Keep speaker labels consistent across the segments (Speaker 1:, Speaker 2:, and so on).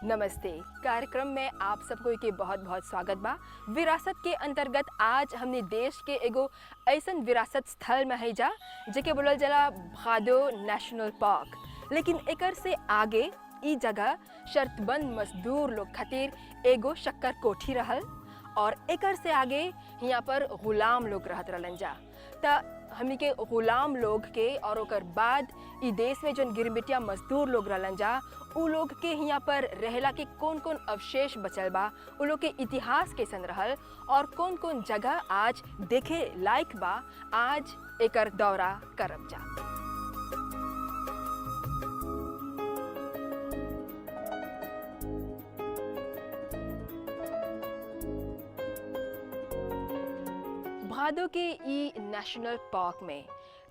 Speaker 1: नमस्ते। कार्यक्रम में आप सबको के बहुत बहुत स्वागत बा। विरासत के अंतर्गत आज हमने देश के एगो ऐसन विरासत स्थल में है जा जेके बोलल जाला भादो नेशनल पार्क। लेकिन एकर से आगे ई जगह शर्तबंद मजदूर लोग खातिर एगो शक्कर कोठी रहल और एकर से आगे यहाँ पर गुलाम लोग रहत रहलन जा। त हमनी के गुलाम लोग के और ओकर बाद ई देश में जोन गिरमिटिया मजदूर लोग रहलन जा उ लोग के यहाँ पर रहला के कौन कौन अवशेष बचल बा, उ लोग के इतिहास कैसन रहल और कौन कौन जगह आज देखे लायक बा, आज एकर दौरा करब जा। भादो के ई नेशनल पार्क में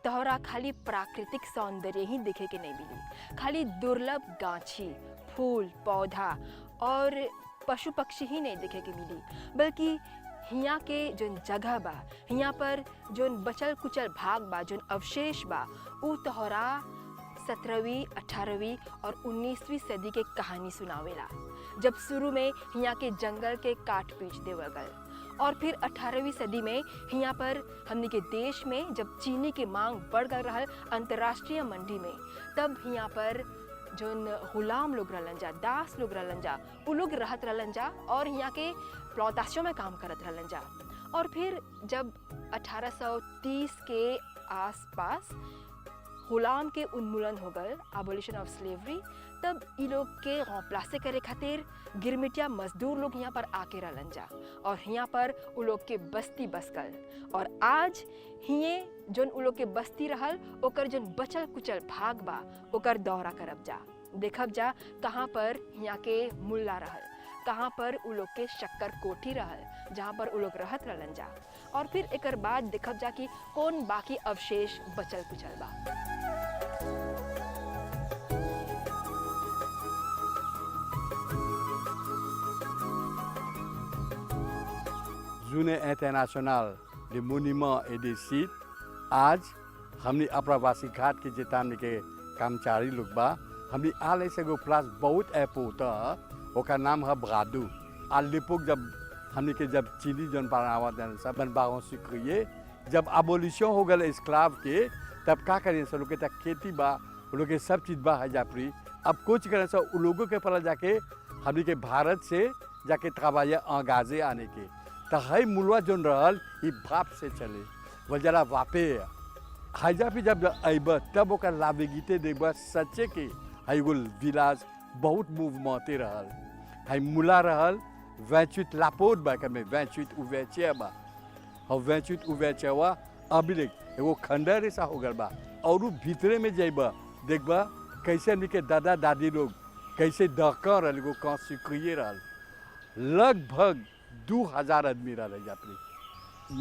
Speaker 1: तोहरा खाली प्राकृतिक सौंदर्य ही दिखे के नहीं मिली, खाली दुर्लभ गाछी, फूल, पौधा और पशु पक्षी ही नहीं दिखे के मिली, बल्कि हियाँ के जोन जगह बा, हियाँ पर जोन बचल कुचल भाग बा, जोन अवशेष बा, उ तोहरा 17वीं, 18वीं और 19वीं सदी के कहानी सुनावेला। जब शुरू में हियाँ के जंगल के काट पीट देवल गल और फिर 18वीं सदी में यहाँ पर हमनी के देश में जब चीनी की मांग बढ़ गल रहल अंतर्राष्ट्रीय मंडी में, तब यहाँ पर जोन गुलाम लोग रहलन जा, दास लोग रहलन जा, उ लोग रहत रहलन जा और यहाँ के प्लॉताशों में काम करत रहलन जा। और फिर जब 1830 के आसपास गुलाम के उन्मूलन हो गल, एबोलिशन ऑफ स्लेवरी, तब ई लोग के गौपलासे करे खातिर गिरमिटिया मजदूर लोग यहाँ पर आके रहलन जा और यहाँ पर उ लोग के बस्ती बस गल। और आज हिये जोन उ लोग के बस्ती रहल ओकर जोन बचल कुचल भाग बा ओकर दौरा करब जा, देखब जा कहाँ पर यहाँ के मुल्ला रहल, कहाँ पर उ लोग के शक्कर कोठी रहल जहाँ पर उ लोग रहत रहलन जा, और फिर एकर बाद देखब जा कि कौन बाकी अवशेष बचल कुचल बा।
Speaker 2: Journée internationale des monuments et des sites। आज हमने आप्रवासी घाट के जिताने के कर्मचारी लोग बा, हमने आल ऐसे गो प्लास बहुत ऐप होता, ओका नाम है ब्रादू। आल लिपुक जब चीनी जन बनावा देने सब बनबागों सीखिए, जब एबोलिशन हो गए स्क्लाव के, तब का करें सब लोग के खेती बा, उन लोग के सब चीज़ बा है जापरी। अब कुछ करें सब उन लोगों के पला जाके हमने के भारत से जाके तबाया अंगाजे आने के, तो हई मुलवा जोन रहल ई भाप से चले वो जरा वापे हैजा भी जब अब तब ओकर लावेगीते देखबा सच्चे के हई गो विलास बहुत मूवमेंटे रहल। हई मुला रहल वैचुत लापोद बा में वैचुत उवेचे बा और वैचुत उवेचवा अभी देख एगो खंडर ऐसा हो गल बा और भीतरे में जाइबा देखबा कैसे निके दादा दादी लोग कैसे दहका रहल, एगो कहाँ सिखिए रहल। लगभग 2000 आदमी रहे जापरी।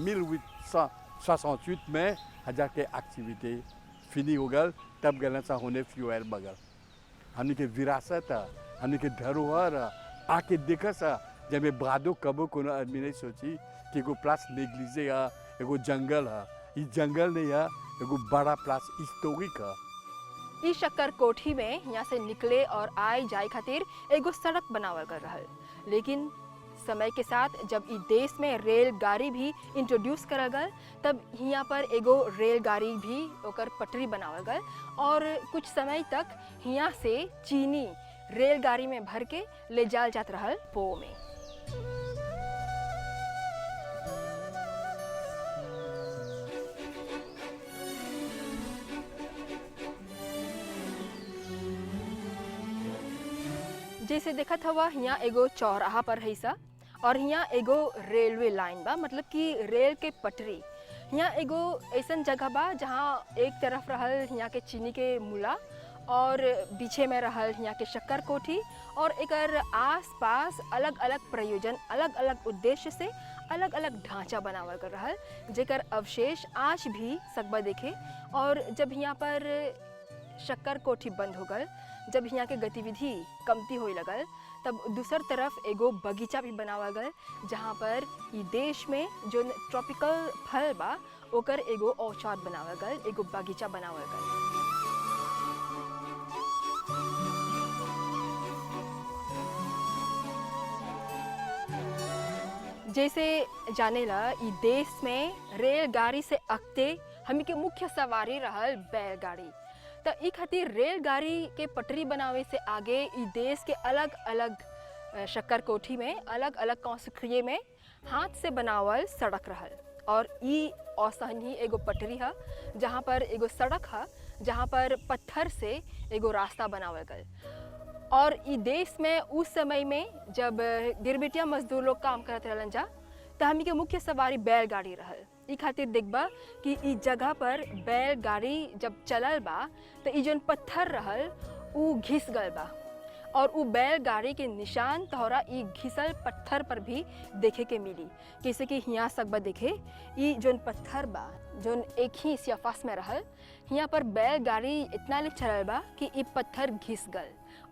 Speaker 2: 1868 में हजार के एक्टिविटी फिनी हो गल, तब गल सा होने फ्यूअर बगल हमने के विरासत हमने के धरोहर आके देखा सा। जब मैं भादो कबो कोनो आदमी नहीं सोची कि एगो प्लास नेग्लिजे है, एगो जंगल है, ये जंगल नहीं है, एगो बड़ा प्लास हिस्टोरिक है।
Speaker 1: ई शक्कर कोठी में यहाँ से निकले और आए जाए खातिर एगो सड़क बनावल कर रहल, लेकिन समय के साथ जब ई देश में रेलगाड़ी भी इंट्रोड्यूस करल गल, तब यहाँ पर एगो रेलगाड़ी भी ओकर पटरी बनावल गल और कुछ समय तक यहाँ से चीनी रेलगाड़ी में भर के ले जाल जात रहल पो में। जैसे देखत हवा यहाँ एगो चौराहा पर है सा और यहाँ एगो रेलवे लाइन बा, मतलब कि रेल के पटरी। यहाँ एगो ऐसन जगह बा जहाँ एक तरफ रहल यहाँ के चीनी के मुला और पीछे में रहल यहाँ के शक्कर कोठी और एकर आस पास अलग अलग प्रयोजन, अलग अलग उद्देश्य से अलग अलग ढांचा बनावल कर रहल, जेकर अवशेष आज भी सकबा देखे। और जब यहाँ पर शक्कर कोठी बंद हो गल, जब यहाँ के गतिविधि कमती होए लगल, तब दूसर तरफ एगो बगीचा भी बनावल गल जहाँ पर ई देश में जो ट्रॉपिकल फल बा ओकर एगो औषध बनावल गल, एगो बगीचा बनावल गल। जैसे जानेला ई देश में रेलगाड़ी से अगते हमी के मुख्य सवारी रहल बैलगाड़ी। तो ई खातिर रेलगाड़ी के पटरी बनावे से आगे ई देश के अलग अलग शक्कर कोठी में अलग अलग कौशक्रिय में हाथ से बनावल सड़क रहल। और ई औसन ही एगो पटरी है जहाँ पर एगो सड़क है जहाँ पर पत्थर से एगो रास्ता बनावल गल। और ई देश में उस समय में जब गिरबिटिया मजदूर लोग काम करते रहलन जा तो हमी के मुख्य सवारी बैलगाड़ी रहल। ई खातिर देखबा कि ई जगह पर बैलगाड़ी जब चलल बा तो ई जौन पत्थर रहल ऊ घिस गल बा और ऊ बैलगाड़ी के निशान तोहरा ई घिसल पत्थर पर भी देखे के मिली। जैसे कि हियाँ सकबा देखे ई जौन पत्थर बा जौन एक ही सियाफास में रहल, हियाँ पर बैलगाड़ी इतना ले चलल बा कि ई पत्थर घिस गल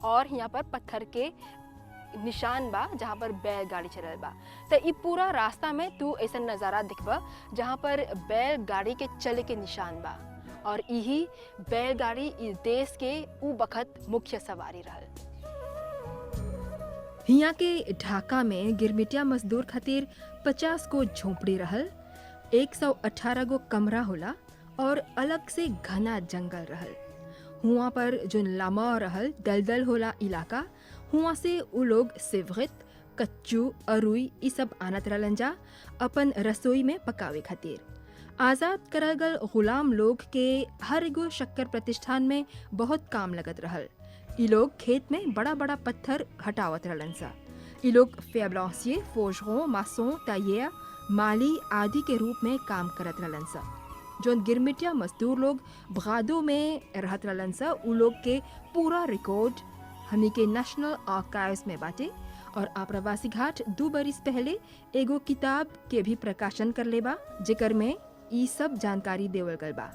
Speaker 1: और यहाँ पर पत्थर के निशान बा जहाँ पर बैलगाड़ी चलल बा। तो ई पूरा रास्ता में तू ऐसा नज़ारा दिखबा जहाँ पर बैलगाड़ी के चले के निशान बा और यही बैलगाड़ी इस देश के ऊ बखत मुख्य सवारी रहल। हियाँ के ढाका में गिरमिटिया मजदूर खातिर 50 को झोपड़ी रहल, 118 गो कमरा होला और अलग से घना जंगल रहल। हुआ पर जोन लामा रहल दलदल होला इलाका, हुआ से उ लोग सिवगत, कच्चू, अरुई ई सब आनत रहलन जा अपन रसोई में पकावे खातिर। आज़ाद करल गल गुलाम लोग के हर एगो शक्कर प्रतिष्ठान में बहुत काम लगत रहल। ई लोग खेत में बड़ा बड़ा पत्थर हटावत रहलन सा। ई लोग फेब्लांसिए, फोर्जरों, मासों, ताइया, माली आदि के रूप में काम करत रहलन सा। जोन गिरमिटिया मजदूर लोग बगादो में रहत रहलन सा उ लोग के पूरा रिकॉर्ड हमनी के नेशनल आर्काइव्स में बाटे और आप्रवासी घाट 2 बरिस पहले एगो किताब के भी प्रकाशन कर लेबा जेकर में ई सब जानकारी देवल गल बा।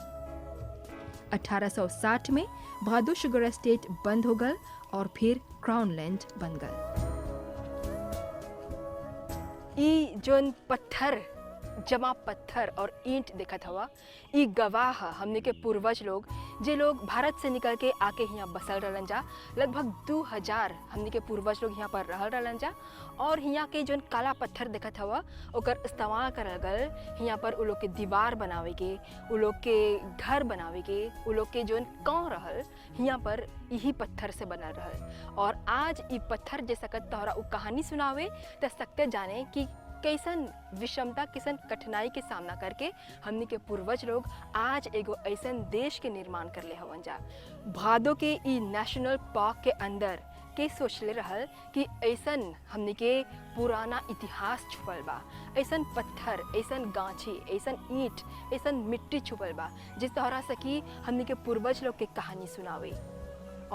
Speaker 1: 1860 में भादो शुगर एस्टेट बंद हो गल और फिर क्राउन लैंड बन गल। ई जोन पत्थर जमा पत्थर और ईंट देखत हवा ई गवाह है हमने के पूर्वज लोग जे लोग भारत से निकल के आके यहाँ बसल रहलन जा। लगभग 2000 हमने के पूर्वज लोग यहाँ पर रहल रहलन जा और यहाँ के जोन काला पत्थर देखत हवा ओकर इस्तेमाल करल गल यहाँ पर उ लोग के दीवार बनावे के, उ लोग के घर बनावे के, उ लोग के जोन गाँव रहल यहाँ पर यही पत्थर से बनल रहल। और आज ई पत्थर जे सकत तोहरा उ कहानी सुनावे त सकते जाने कि कैसन विषमता कैसन कठिनाई के सामना करके हमनी के पूर्वज लोग आज एगो ऐसन देश के निर्माण कर ले हवन जा। भादो के ई नेशनल पार्क के अंदर के सोचले रहल कि ऐसन हमनी के पुराना इतिहास छुपल बा, ऐसन पत्थर, ऐसन गांची, ऐसन ईंट, ऐसन मिट्टी छुपल बा जिस तोहरा सकी हमनी के पूर्वज लोग के कहानी सुनावे।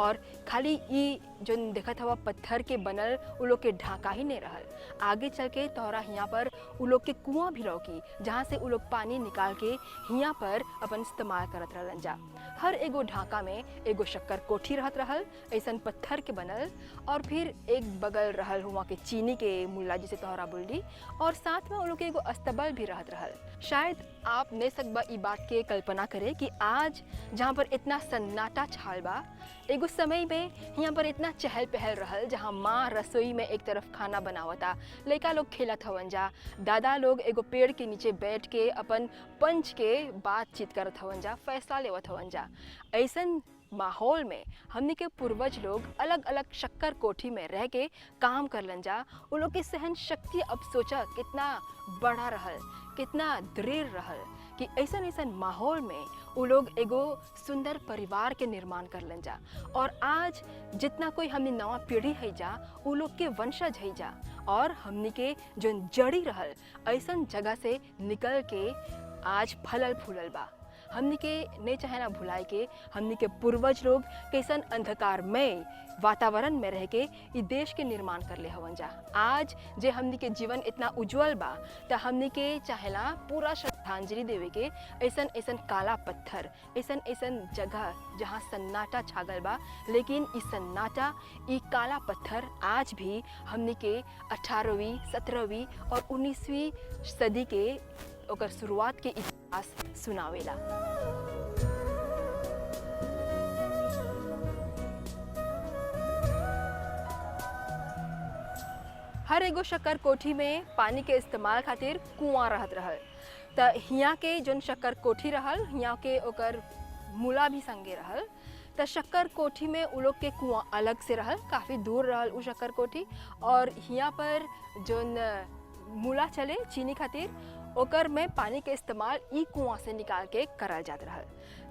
Speaker 1: और खाली ई जो देखत हवा पत्थर के बनल उ लोग के ढाका ही नहीं रहल, आगे चल के तोहरा यहाँ पर उ लोग के कुआं भी लौकी जहाँ से उ लोग पानी निकाल के यहाँ पर अपन इस्तेमाल करत रहलन जा। हर एगो ढाका में एगो शक्कर कोठी रहत रहल ऐसन पत्थर के बनल और फिर एक बगल रहल हुआ के चीनी के मुल्ला जिसे तोहरा बोली और साथ में उ लोग के एगो अस्तबल भी रहत रहल। शायद आप नहीं सकबा ई बात के कल्पना करे कि आज जहाँ पर इतना सन्नाटा छाल बा एगो समय में यहाँ पर इतना चहल पहल रहल जहाँ माँ रसोई में एक तरफ खाना बनावता, लड़का लोग खेलत हवन जा, दादा लोग एगो पेड़ के नीचे बैठ के अपन पंच के बातचीत करत हवन जा, फैसला लेवत हवन जा। ऐसन माहौल में हमने के पूर्वज लोग अलग अलग शक्कर कोठी में रह के काम करलन जा। उन लोग की सहन शक्ति अब सोचा कितना बड़ा रहल, कितना दृढ़ रहल कि ऐसन ऐसन माहौल में उ लोग एगो सुंदर परिवार के निर्माण करलन जा। और आज जितना कोई हमने नवा पीढ़ी है जा उ लोग के वंशज है जा और हमने के जो जड़ी रहल ऐसन जगह से निकल के आज फलल फूलल बा। हमनी के नहीं चाहे ना भुलाए के हमनी के पूर्वज लोग कैसन अंधकार में वातावरण में रह के इस देश के निर्माण कर ले हवन जा। आज जे हमनी के जीवन इतना उज्जवल बा तो हमनी के चाहेला पूरा श्रद्धांजलि देवे के ऐसन ऐसन काला पत्थर, ऐसन ऐसन जगह जहाँ सन्नाटा छागल बा, लेकिन इस सन्नाटा ई काला पत्थर आज भी हमनी के 18वीं 17वीं और 19वीं सदी के ओकर शुरुआत के इतिहास सुनावेला। हर एगो शक्कर कोठी में पानी के इस्तेमाल खातिर कुआं रहत रहल। त हियाँ के जोन शक्कर कोठी रहल, हियाँ के ओकर मूला भी संगे रहल। त शक्कर कोठी में उ लोग के कुआं अलग से रहल, काफ़ी दूर रहल उ शक्कर कोठी। और हियाँ पर जोन मूला चले चीनी खातिर, ओकर में पानी के इस्तेमाल ई कुआं से निकाल के करल जात रहल।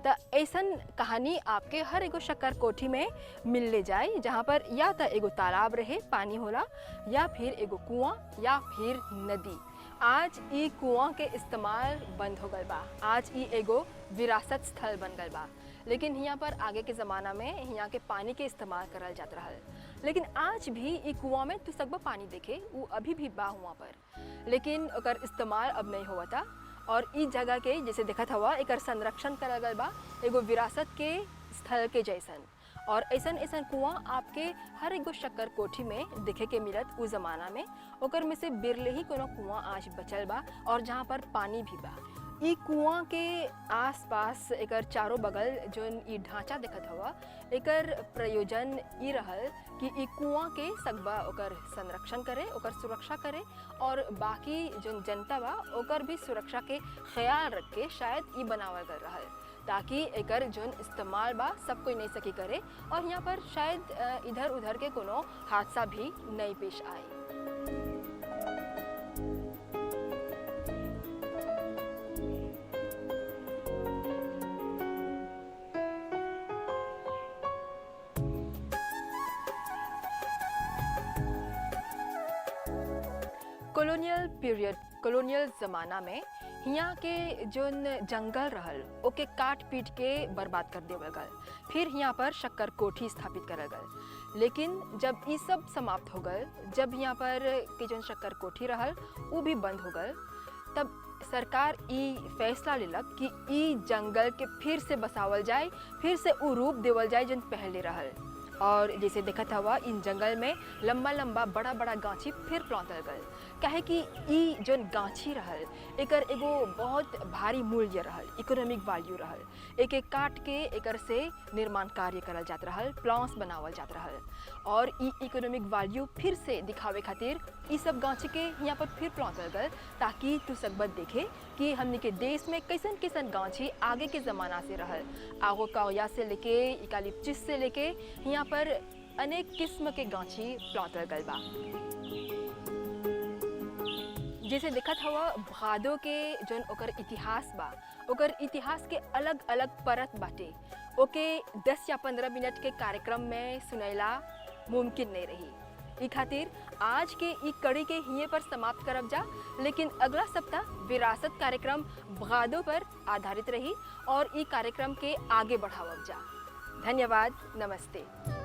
Speaker 1: त ऐसन कहानी आपके हर एगो शक्कर कोठी में मिल ले जाए, जहाँ पर या तो एगो तालाब रहे, पानी होला, या फिर एगो कुआं, या फिर नदी। आज ई कुआं के इस्तेमाल बंद हो गल बा, आज ई एगो विरासत स्थल बन गल बा। लेकिन हियाँ पर आगे के ज़माना में हियाँ के पानी के इस्तेमाल करल जात रहल। लेकिन आज भी ई कुआं में तू सकबा पानी देखे, वो अभी भी बा हुआ पर, लेकिन ओकर इस्तेमाल अब नहीं होता। और ई जगह के जैसे देखत हवा, एकर संरक्षण करल गल बा एगो विरासत के स्थल के जैसन। और ऐसन ऐसन कुआं आपके हर एगो शक्कर कोठी में देखे के मिलत उ ज़माना में। ओकर में से बिरले ही कोनो कुआं आज बचल बा और जहाँ पर पानी भी बा। ई कुआं के आसपास एकर चारों बगल जोन ई ढांचा देखत हवा, एकर प्रयोजन ई रहल कि ई कुआं के सकबा ओकर संरक्षण करे, ओकर सुरक्षा करे, और बाकी जोन जनता बा ओकर भी सुरक्षा के ख्याल रख के शायद ई बनावल गल रहल, ताकि एकर जोन इस्तेमाल बा सब कोई नहीं सकी करे, और यहाँ पर शायद इधर उधर के कोनो हादसा भी नहीं पेश आए। कॉलोनियल पीरियड, कॉलोनियल ज़माना में हियाँ के जोन जंगल रहल ओके काट पीट के बर्बाद कर देवल गल। फिर हियाँ पर शक्कर कोठी स्थापित करल गल। लेकिन जब ई सब समाप्त हो गल, जब हियाँ पर के जोन शक्कर कोठी रहल वो भी बंद हो गल, तब सरकार ई फैसला लेलक कि ई जंगल के फिर से बसावल जाए, फिर से उ रूप देवल जाए जोन पहले रहल। और जैसे देखत हवा, इन जंगल में लंबा लंबा बड़ा बड़ा गाछी फिर प्लांटल गल, काहे कि ई जोन गाछी रहल एकर एगो बहुत भारी मूल्य रहल, इकोनॉमिक वैल्यू रहल। एक एक काट के एकर से निर्माण कार्य करल जात रहल, प्लांट्स बनावल जात रहल। और ई इकोनॉमिक वैल्यू फिर से दिखावे खातिर ई सब गाछी के यहाँ पर फिर प्लांटल गल, ताकि तू सकबत देखे कि हमने के देश में कैसन कैसन गाछी आगे के ज़माना से रहल। आगो काया से लेके इकालिप्टिस से लेके यहाँ पर अनेक किस्म के गाछी प्लांटल गल बा। जैसे देखत हवा, भादो के जोन ओकर इतिहास बा, ओकर इतिहास के अलग अलग परत बाटे, ओके 10 या 15 मिनट के कार्यक्रम में सुनैला मुमकिन नहीं रही। ई खातिर आज के ई कड़ी के हिये पर समाप्त करब जा, लेकिन अगला सप्ताह विरासत कार्यक्रम भादो पर आधारित रही और ई कार्यक्रम के आगे बढ़ावब जा। धन्यवाद, नमस्ते।